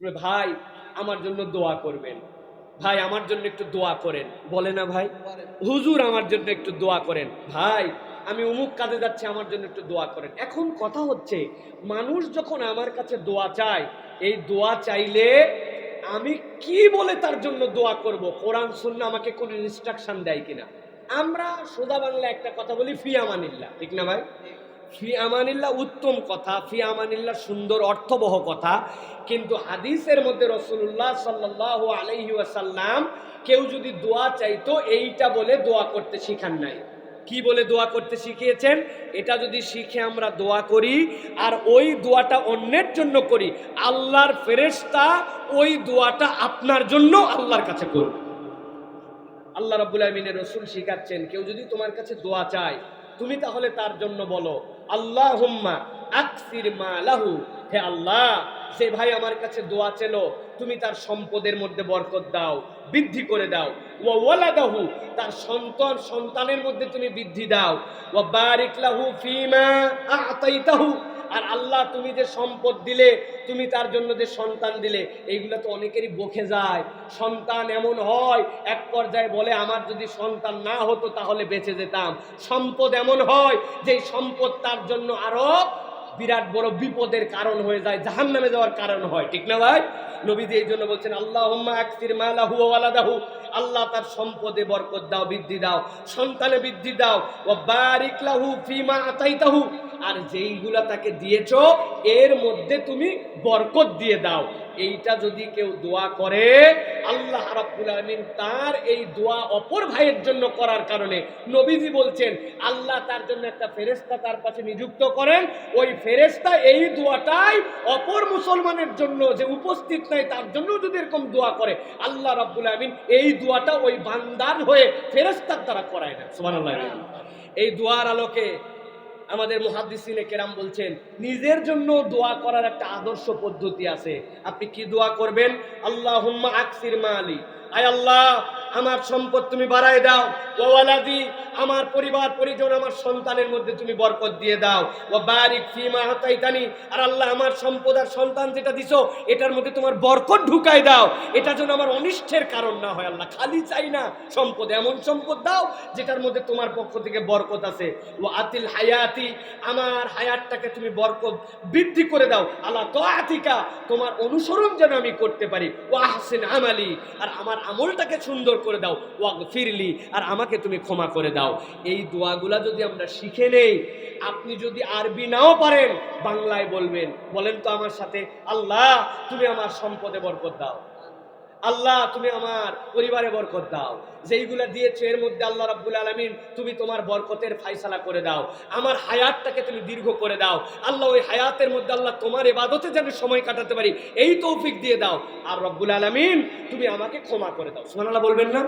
ভাই আমার জন্য দোয়া করবেন, ভাই আমার জন্য একটু দোয়া করেন, বলে না ভাই? হুজুর আমার জন্য একটু দোয়া করেন, ভাই আমি অমুক কাজে যাচ্ছি আমার জন্য একটু দোয়া করেন। এখন কথা হচ্ছে, মানুষ যখন আমার কাছে দোয়া চায়, এই দোয়া চাইলে আমি কি বলে তার জন্য দোয়া করব? কোরআন সুন্নাহ আমাকে কোন ইনস্ট্রাকশন দেয় কিনা? আমরা সোজা বাংলা একটা কথা বলি, ফি আমানিল্লাহ, ঠিক না ভাই? ফি আমানিল্লাহ উত্তম কথা, ফি আমানিল্লাহ সুন্দর অর্থবহ কথা। কিন্তু হাদিসের মধ্যে রাসূলুল্লাহ সাল্লাল্লাহু আলাইহি ওয়াসাল্লাম কেউ যদি দোয়া চাইতো এইটা বলে দোয়া করতে শিখান নাই। কি বলে দোয়া করতে শিখিয়েছেন? এটা যদি শিখে আমরা দোয়া করি আর ওই দোয়াটা অন্যের জন্য করি, আল্লাহর ফেরেশতা ওই দোয়াটা আপনার জন্য আল্লাহর কাছে করবে। আল্লাহ রাব্বুল আমিনের রাসূল শিখাচ্ছেন, কেউ যদি তোমার কাছে দোয়া চায়, তুমি তাহলে তার জন্য বলো আল্লাহুম্মা আকসির মালাহু, হে আল্লাহ, যে ভাই আমার কাছে দোয়া চেলো তুমি তার সম্পদের মধ্যে বরকত দাও, বৃদ্ধি করে দাও। ওয়া ওয়ালাদাহু, তার সন্তানের মধ্যে তুমি বৃদ্ধি দাও। ওয়া বারিক লাহু ফিমা আ'তাইতাহু, আর আল্লাহ তুমি যে সম্পদ দিলে, তুমি তার জন্য যে সন্তান দিলে, এইগুলো তো অনেকেরই বকে যায়। সন্তান এমন হয় এক পর্যায়ে বলে আমার যদি সন্তান না হতো তাহলে বেঁচে যেতাম। সম্পদ এমন হয় যে সম্পদ তার জন্য আরো বিরাট বড় বিপদের কারণ হয়ে যায়, জাহান্নামে যাওয়ার কারণ হয়, ঠিক না ভাই? নবীজি এই জন্য বলছেন আল্লাহুম্মা আকসির মালাহু ওয়া ওয়ালাদাহু, আল্লাহ তার সম্পদে বরকত দাও, বৃদ্ধি দাও, সন্তানে বৃদ্ধি দাও। ওয়া বারিক লাহু ফিমা আতাইতাহু, আর যেইগুলা তাকে দিয়েছো এর মধ্যে তুমি বরকত দিয়ে দাও। এইটা যদি কেউ দোয়া করে, আল্লাহ রাব্বুল আমিন তার এই দোয়া অপর ভাইয়ের জন্য করার কারণে নবীজি বলছেন আল্লাহ তার জন্য একটা ফেরেশতা তার কাছে নিযুক্ত করেন। ওই ফেরেশতা এই দোয়াটাই অপর মুসলমানের জন্য যে উপস্থিত নাই তার জন্য যদি এরকম দোয়া করে, আল্লাহ রাব্বুল আমিন এই দোয়াটা ওই বান্দার হয়ে ফেরেশতার দ্বারা করায় না। সুবহানাল্লাহ। এই দোয়ার আলোকে আমাদের মুহাদ্দিসিনে কেরাম বলছেন নিজের জন্য দোয়া করার একটা আদর্শ পদ্ধতি আছে। আপনি কি দোয়া করবেন? আল্লাহুম্মা আকসির মালি, আয় আল্লাহ আমার সম্পদ তুমি বাড়ায় দাও। ওয়া ওয়ালাদি, আমার পরিবার পরিজন আমার সন্তানের মধ্যে তুমি বরকত দিয়ে দাও। ওয়া বারিক ফিমা আতাইতানি, আর আল্লাহ আমার সম্পদ আর সন্তান যেটা দিছো এটার মধ্যে তোমার বরকত ঢুকায় দাও। এটা যেন আমার অনিষ্টের কারণ না হয়। আল্লাহ খালি চাই না সম্পদ, এমন সম্পদ দাও যেটার মধ্যে তোমার পক্ষ থেকে বরকত আছে। ওয়া আতিল হায়াতি, আমার হায়াতটাকে তুমি বরকত বৃদ্ধি করে দাও। আল্লাহ তাআতিকা, তোমার অনুসরণ যেন আমি করতে পারি। ওয়া আহসিন আমালি, আর আমার আমলটাকে সুন্দর করে দাও। ওয়াগফিরলি, আর আমাকে তুমি ক্ষমা করে দাও। এই দোয়াগুলা যদি আমরা শিখে নেই, আপনি যদি আরবি নাও পারেন বাংলায় বলবেন। বলেন তো আমার সাথে, আল্লাহ তুমি আমার সম্পদে বরকত দাও, আল্লাহ তুমি আমার পরিবারে বরকত দাও, যেইগুলা দিয়েছো এর মধ্যে আল্লাহ রাব্বুল আলামিন তুমি তোমার বরকতের ফায়সালা করে দাও, আমার হায়াতটাকে তুমি দীর্ঘ করে দাও। আল্লাহ ওই হায়াতের মধ্যে আল্লাহ তোমার ইবাদতে যেন সময় কাটাতে পারি এই তৌফিক দিয়ে দাও। আর রব্বুল আলামিন তুমি আমাকে ক্ষমা করে দাও। সুবহানাল্লাহ বলবেন না?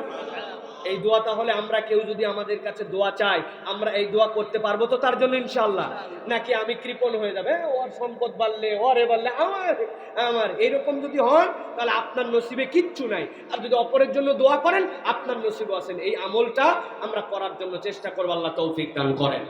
এই দোয়া তাহলে আমরা কেউ যদি আমাদের কাছে দোয়া চাই, আমরা এই দোয়া করতে পারবো তো তার জন্য ইনশাআল্লাহ? নাকি আমি কৃপণ হয়ে যাবে, ওর সম্পদ বাড়লে ওরে বাড়লে আমার আমার এরকম যদি হন তাহলে আপনার নসিবে কিচ্ছু নাই। আর যদি অপরের জন্য দোয়া করেন আপনার নসিবে আছেন। এই আমলটা আমরা করার জন্য চেষ্টা করবো। আল্লাহ তৌফিক দান করেন।